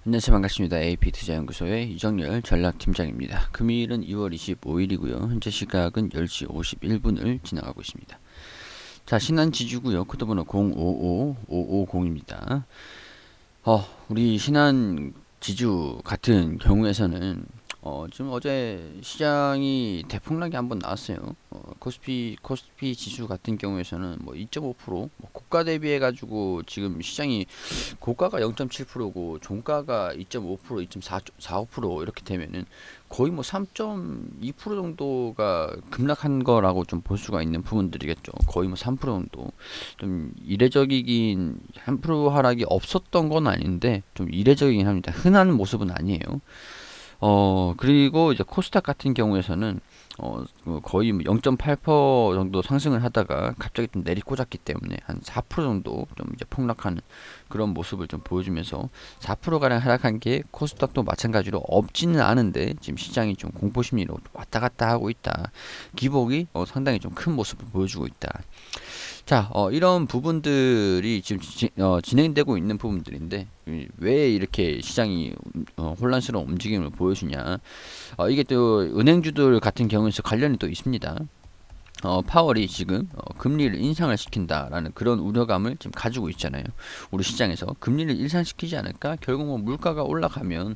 안녕하세요. 반갑습니다. AP투자연구소의 이정열 전략팀장입니다. 금일은 2월 25일이고요. 현재 시각은 10시 51분을 지나가고 있습니다. 자, 신한지주고요. 코드번호 055550입니다. 우리 신한지주 같은 경우에서는 지금 어제 시장이 대폭락이 한번 나왔어요. 코스피 지수 같은 경우에서는 뭐 2.5%, 뭐 고가 대비해 가지고 지금 시장이 고가가 0.7%고 종가가 2.5%, 2.45% 이렇게 되면은 거의 뭐 3.2% 정도가 급락한 거라고 좀 볼 수가 있는 부분들이겠죠. 거의 뭐 3% 정도. 좀 이례적이긴 3% 하락이 없었던 건 아닌데 좀 이례적이긴 합니다. 흔한 모습은 아니에요. 그리고 이제 코스닥 같은 경우에서는 거의 0.8% 정도 상승을 하다가 갑자기 좀 내리꽂았기 때문에 한 4% 정도 좀 이제 폭락하는 그런 모습을 좀 보여주면서 4%가량 하락한 게 코스닥도 마찬가지로 없지는 않은데 지금 시장이 좀 공포 심리로 왔다 갔다 하고 있다. 기복이 상당히 좀 큰 모습을 보여주고 있다. 자, 이런 부분들이 지금 진행되고 있는 부분들인데 왜 이렇게 시장이 혼란스러운 움직임을 보여주냐? 이게 또 은행주들 같은 경우에서 관련이 또 있습니다. 파월이 지금 금리를 인상을 시킨다라는 그런 우려감을 지금 가지고 있잖아요. 우리 시장에서 금리를 인상시키지 않을까? 결국 뭐 물가가 올라가면은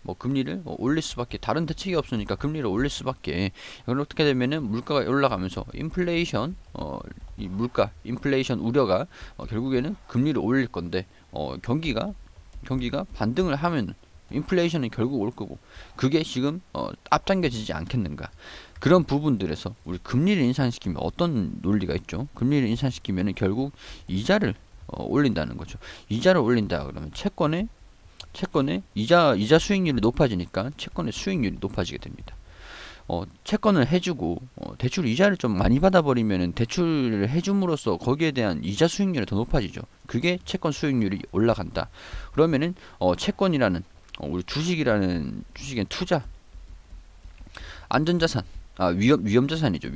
뭐 금리를 올릴 수밖에 다른 대책이 없으니까 금리를 올릴 수밖에. 이걸 어떻게 되면은 물가가 올라가면서 이 물가 인플레이션 우려가 결국에는 금리를 올릴 건데 경기가 반등을 하면 인플레이션은 결국 올 거고 그게 지금 앞당겨지지 않겠는가. 그런 부분들에서 우리 금리를 인상시키면 어떤 논리가 있죠? 금리를 인상시키면 결국 이자를 올린다는 거죠. 이자를 올린다 그러면 채권의 이자 수익률이 높아지니까 채권의 수익률이 높아지게 됩니다. 채권을 해주고 대출 이자를 좀 많이 받아버리면 대출을 해줌으로써 거기에 대한 이자 수익률이 더 높아지죠. 그게 채권 수익률이 올라간다. 그러면은 채권이라는 우리 주식엔 투자 안전자산 위험자산이죠.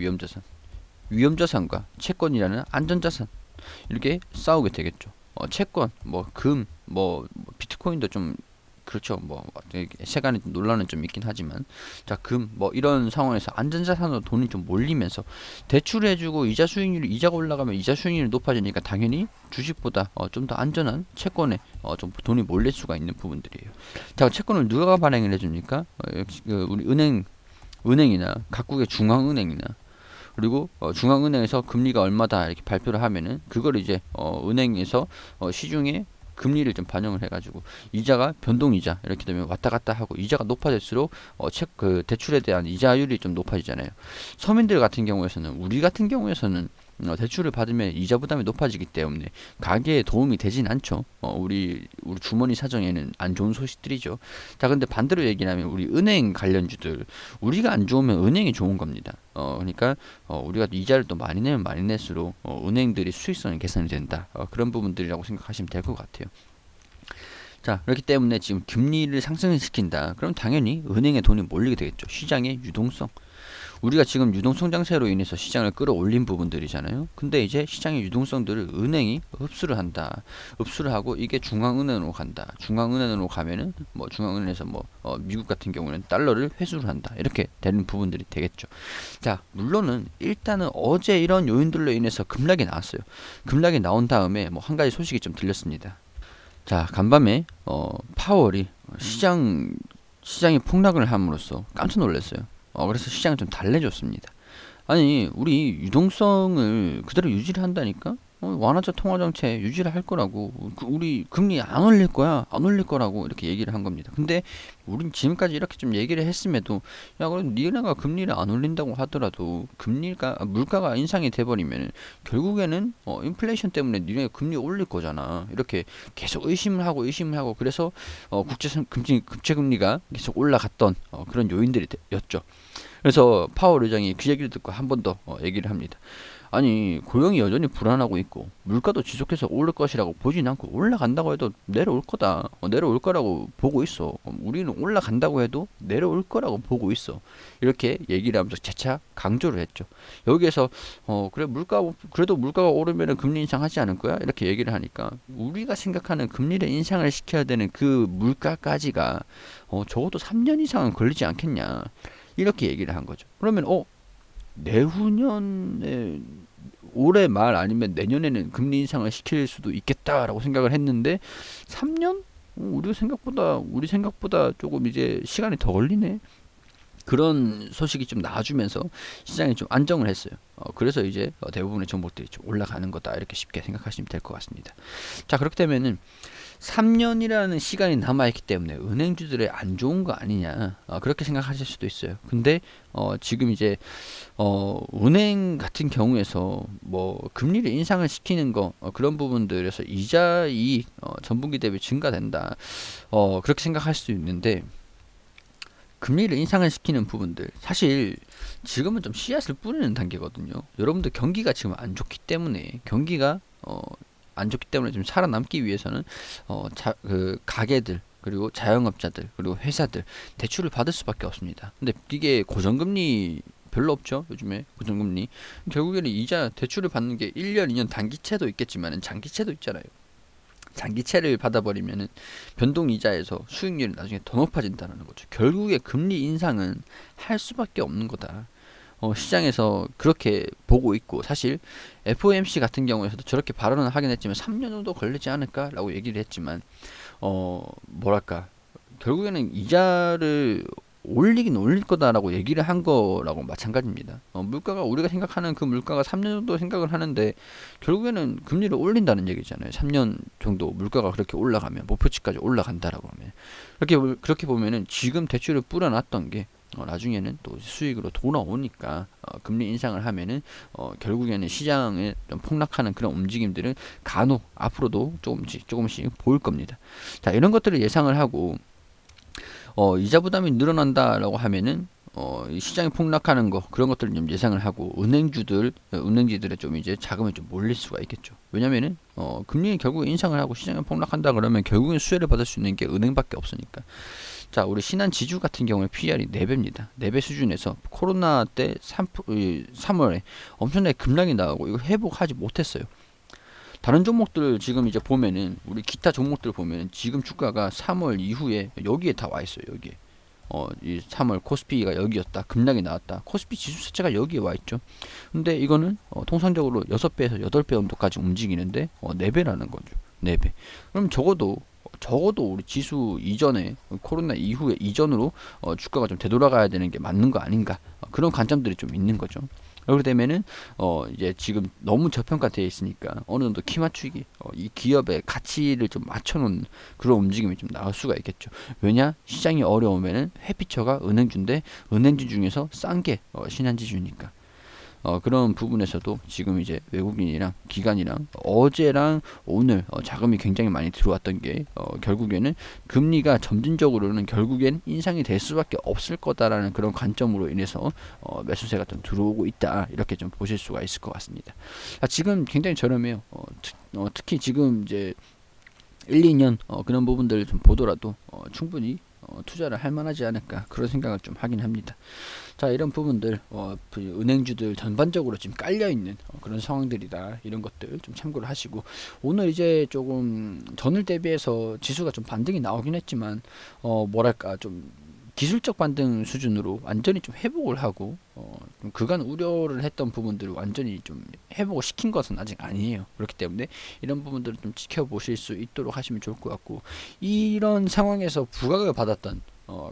위험자산과 채권이라는 안전자산 이렇게 싸우게 되겠죠. 채권 비트코인도 좀 그렇죠. 세간의 논란은 좀 있긴 하지만 자, 이런 상황에서 안전자산으로 돈이 좀 몰리면서 대출해주고 이자가 올라가면 이자 수익률이 높아지니까 당연히 주식보다 좀 더 안전한 채권에 좀 돈이 몰릴 수가 있는 부분들이에요. 자, 채권을 누가 발행을 해줍니까? 역시 우리 은행이나 각국의 중앙은행이나 그리고 중앙은행에서 금리가 얼마다 이렇게 발표를 하면은 그걸 이제 은행에서 시중에 금리를 좀 반영을 해가지고 이자가 변동이자 이렇게 되면 왔다 갔다 하고 이자가 높아질수록 대출에 대한 이자율이 좀 높아지잖아요. 서민들 같은 경우에서는 우리 같은 경우에서는 대출을 받으면 이자 부담이 높아지기 때문에 가계에 도움이 되진 않죠. 우리 주머니 사정에는 안 좋은 소식들이죠. 자, 근데 반대로 얘기하면 우리 은행 관련주들 우리가 안 좋으면 은행이 좋은 겁니다. 그러니까 우리가 이자를 또 많이 내면 많이 낼수록 은행들이 수익성이 개선이 된다. 그런 부분들이라고 생각하시면 될 것 같아요. 자, 그렇기 때문에 지금 금리를 상승을 시킨다. 그럼 당연히 은행에 돈이 몰리게 되겠죠. 시장의 유동성. 우리가 지금 유동성 장세로 인해서 시장을 끌어올린 부분들이잖아요. 근데 이제 시장의 유동성들을 은행이 흡수를 한다. 흡수를 하고 이게 중앙은행으로 간다. 중앙은행으로 가면은 중앙은행에서 미국 같은 경우는 달러를 회수를 한다. 이렇게 되는 부분들이 되겠죠. 자, 물론은 일단은 어제 이런 요인들로 인해서 급락이 나왔어요. 급락이 나온 다음에 한 가지 소식이 좀 들렸습니다. 자, 간밤에 파월이 시장이 폭락을 함으로써 깜짝 놀랐어요. 그래서 시장을 좀 달래줬습니다. 아니, 우리 유동성을 그대로 유지를 한다니까? 완화자 통화정책 유지를 할 거라고. 우리 금리 안 올릴 거야. 안 올릴 거라고 이렇게 얘기를 한 겁니다. 근데 우린 지금까지 이렇게 좀 얘기를 했음에도 야, 그럼 니네가 금리를 안 올린다고 하더라도 물가가 인상이 돼버리면 결국에는 인플레이션 때문에 니네 금리 올릴 거잖아. 이렇게 계속 의심을 하고 그래서 국채금리가 계속 올라갔던 그런 요인들이 였죠. 그래서 파월 의장이 그 얘기를 듣고 한 번 더 얘기를 합니다. 아니 고용이 여전히 불안하고 있고 물가도 지속해서 오를 것이라고 보진 않고 올라간다고 해도 내려올 거다. 내려올 거라고 보고 있어. 우리는 올라간다고 해도 내려올 거라고 보고 있어. 이렇게 얘기를 하면서 재차 강조를 했죠. 여기에서 그래 그래도 물가가 오르면은 금리 인상하지 않을 거야? 이렇게 얘기를 하니까 우리가 생각하는 금리를 인상을 시켜야 되는 그 물가까지가 적어도 3년 이상은 걸리지 않겠냐. 이렇게 얘기를 한 거죠. 그러면 내후년에 올해 말 아니면 내년에는 금리 인상을 시킬 수도 있겠다라고 생각을 했는데 3년? 우리 생각보다 조금 이제 시간이 더 걸리네. 그런 소식이 좀 나와주면서 시장이 좀 안정을 했어요. 그래서 이제 대부분의 종목들이 좀 올라가는 거다 이렇게 쉽게 생각하시면 될 것 같습니다. 자, 그렇게 되면은 3년이라는 시간이 남아있기 때문에 은행주들의 안 좋은 거 아니냐 그렇게 생각하실 수도 있어요. 근데 지금 이제 은행 같은 경우에서 뭐 금리를 인상을 시키는 거 그런 부분들에서 이자 이익 전분기 대비 증가된다 그렇게 생각할 수 있는데 금리를 인상을 시키는 부분들 사실 지금은 좀 씨앗을 뿌리는 단계거든요. 여러분들 경기가 지금 안 좋기 때문에 경기가 안 좋기 때문에 좀 살아남기 위해서는 그 가게들 그리고 자영업자들 그리고 회사들 대출을 받을 수밖에 없습니다. 근데 이게 고정금리 별로 없죠. 요즘에 고정금리 결국에는 이자 대출을 받는 게 1년 2년 단기채도 있겠지만 장기채도 있잖아요. 장기채를 받아버리면은 변동이자에서 수익률이 나중에 더 높아진다는 거죠. 결국에 금리 인상은 할 수밖에 없는 거다. 시장에서 그렇게 보고 있고 사실 FOMC 같은 경우에서도 저렇게 발언을 하긴 했지만 3년 정도 걸리지 않을까라고 얘기를 했지만 뭐랄까 결국에는 이자를 올리긴 올릴 거다라고 얘기를 한 거라고 마찬가지입니다. 물가가 우리가 생각하는 그 물가가 3년 정도 생각을 하는데 결국에는 금리를 올린다는 얘기잖아요. 3년 정도 물가가 그렇게 올라가면 목표치까지 올라간다라고 하면 그렇게 보면은 지금 대출을 뿌려놨던 게 나중에는 또 수익으로 돌아오니까 금리 인상을 하면은 결국에는 시장에 좀 폭락하는 그런 움직임들은 간혹 앞으로도 조금씩 보일 겁니다. 자, 이런 것들을 예상을 하고 이자 부담이 늘어난다라고 하면은 이 시장이 폭락하는 거 그런 것들을 좀 예상을 하고 은행지들의 좀 이제 자금이 좀 몰릴 수가 있겠죠. 왜냐면은 금리 결국 인상을 하고 시장이 폭락한다 그러면 결국엔 수혜를 받을 수 있는 게 은행밖에 없으니까. 자, 우리 신한지주 같은 경우에 PR이 4배입니다. 4배 수준에서 코로나 때 3월에 엄청나게 급락이 나오고 이거 회복하지 못했어요. 다른 종목들 지금 이제 보면은 우리 기타 종목들 보면은 지금 주가가 3월 이후에 여기에 다 와 있어요. 여기에 이 3월 코스피가 여기였다. 급락이 나왔다. 코스피 지수 자체가 여기에 와 있죠. 근데 이거는 통상적으로 6배에서 8배 정도까지 움직이는데 4배라는 거죠. 4배. 그럼 적어도 우리 지수 이전에 코로나 이후에 이전으로 주가가 좀 되돌아가야 되는 게 맞는 거 아닌가 그런 관점들이 좀 있는 거죠. 그렇게 되면은 이제 지금 너무 저평가되어 있으니까 어느 정도 키 맞추기 이 기업의 가치를 좀 맞춰놓는 그런 움직임이 좀 나올 수가 있겠죠. 왜냐 시장이 어려우면은 회피처가 은행주인데 은행주 중에서 싼 게 신한지주니까. 그런 부분에서도 지금 이제 외국인이랑 기관이랑 어제랑 오늘 자금이 굉장히 많이 들어왔던 게 결국에는 금리가 점진적으로는 결국엔 인상이 될 수밖에 없을 거다라는 그런 관점으로 인해서 매수세가 좀 들어오고 있다 이렇게 좀 보실 수가 있을 것 같습니다. 지금 굉장히 저렴해요. 특히 지금 이제 1, 2년 그런 부분들을 좀 보더라도 충분히 투자를 할 만하지 않을까 그런 생각을 좀 하긴 합니다. 자, 이런 부분들 은행주들 전반적으로 지금 깔려있는 그런 상황들이다 이런 것들 좀 참고를 하시고 오늘 이제 조금 전일 대비해서 지수가 좀 반등이 나오긴 했지만 뭐랄까 좀 기술적 반등 수준으로 완전히 좀 회복을 하고 좀 그간 우려를 했던 부분들을 완전히 좀 회복을 시킨 것은 아직 아니에요. 그렇기 때문에 이런 부분들을 좀 지켜보실 수 있도록 하시면 좋을 것 같고 이런 상황에서 부각을 받았던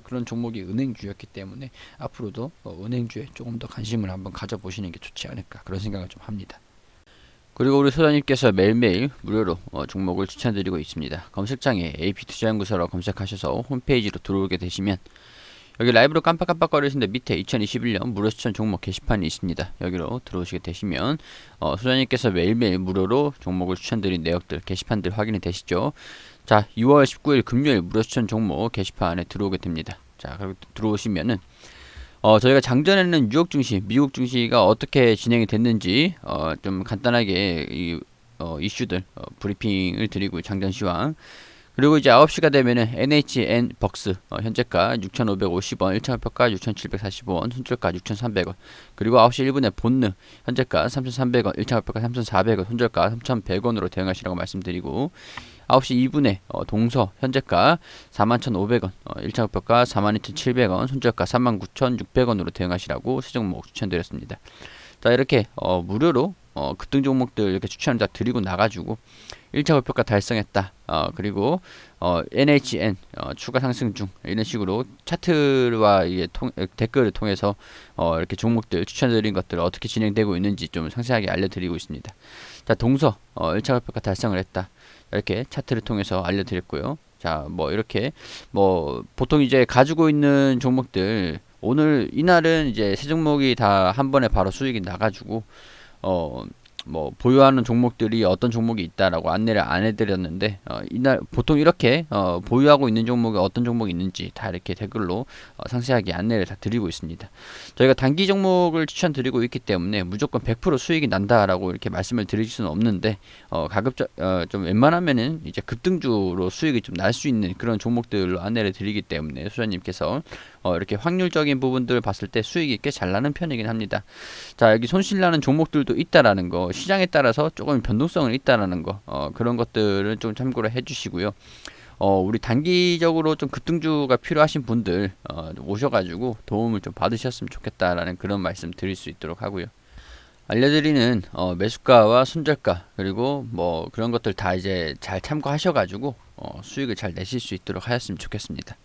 그런 종목이 은행주였기 때문에 앞으로도 은행주에 조금 더 관심을 한번 가져보시는 게 좋지 않을까 그런 생각을 좀 합니다. 그리고 우리 소장님께서 매일매일 무료로 종목을 추천드리고 있습니다. 검색창에 AP투자연구소라고 검색하셔서 홈페이지로 들어오게 되시면 여기 라이브로 깜빡깜빡거리시는데 밑에 2021년 무료 추천 종목 게시판이 있습니다. 여기로 들어오시게 되시면 소장님께서 매일매일 무료로 종목을 추천드린 내역들 게시판들 확인이 되시죠. 자, 2월 19일 금요일 무료 추천 종목 게시판에 들어오게 됩니다. 자, 그리고 들어오시면은 저희가 장전에는 뉴욕 증시, 미국 증시가 어떻게 진행이 됐는지 좀 간단하게 이슈들 브리핑을 드리고 장전 시황. 그리고 이제 9시가 되면은 NHN 벅스 현재가 6,550원, 1차 목표가 6,745원, 손절가 6,300원. 그리고 9시 1분에 본느 현재가 3,300원, 1차 목표가 3,400원, 손절가 3,100원으로 대응하시라고 말씀드리고 9시 2분에 동서 현재가 41,500원, 1차 목표가 42,700원, 손절가 39,600원으로 대응하시라고 세 종목 추천드렸습니다. 자, 이렇게 무료로 급등 종목들 이렇게 추천을 다 드리고 나가지고 1차 목표가 달성했다. 그리고 NHN 추가 상승 중 이런 식으로 차트와 이게 댓글을 통해서 이렇게 종목들 추천드린 것들 어떻게 진행되고 있는지 좀 상세하게 알려드리고 있습니다. 자, 동서 1차 목표가 달성을 했다. 이렇게 차트를 통해서 알려드렸고요. 자, 뭐 이렇게 뭐 보통 이제 가지고 있는 종목들 오늘 이날은 이제 세 종목이 다 한 번에 바로 수익이 나가지고 뭐 보유하는 종목들이 어떤 종목이 있다라고 안내를 안 해드렸는데 이날 보통 이렇게 보유하고 있는 종목이 어떤 종목이 있는지 다 이렇게 댓글로 상세하게 안내를 다 드리고 있습니다. 저희가 단기 종목을 추천드리고 있기 때문에 무조건 100% 수익이 난다라고 이렇게 말씀을 드릴 수는 없는데 가급적 좀 웬만하면은 이제 급등주로 수익이 좀 날 수 있는 그런 종목들로 안내를 드리기 때문에 소장님께서 이렇게 확률적인 부분들을 봤을 때 수익이 꽤 잘 나는 편이긴 합니다. 자, 여기 손실나는 종목들도 있다라는 거, 시장에 따라서 조금 변동성은 있다라는 거, 그런 것들은 좀 참고를 해주시고요. 우리 단기적으로 좀 급등주가 필요하신 분들 오셔가지고 도움을 좀 받으셨으면 좋겠다라는 그런 말씀 드릴 수 있도록 하고요. 알려드리는 매수가와 손절가 그리고 뭐 그런 것들 다 이제 잘 참고하셔가지고 수익을 잘 내실 수 있도록 하였으면 좋겠습니다.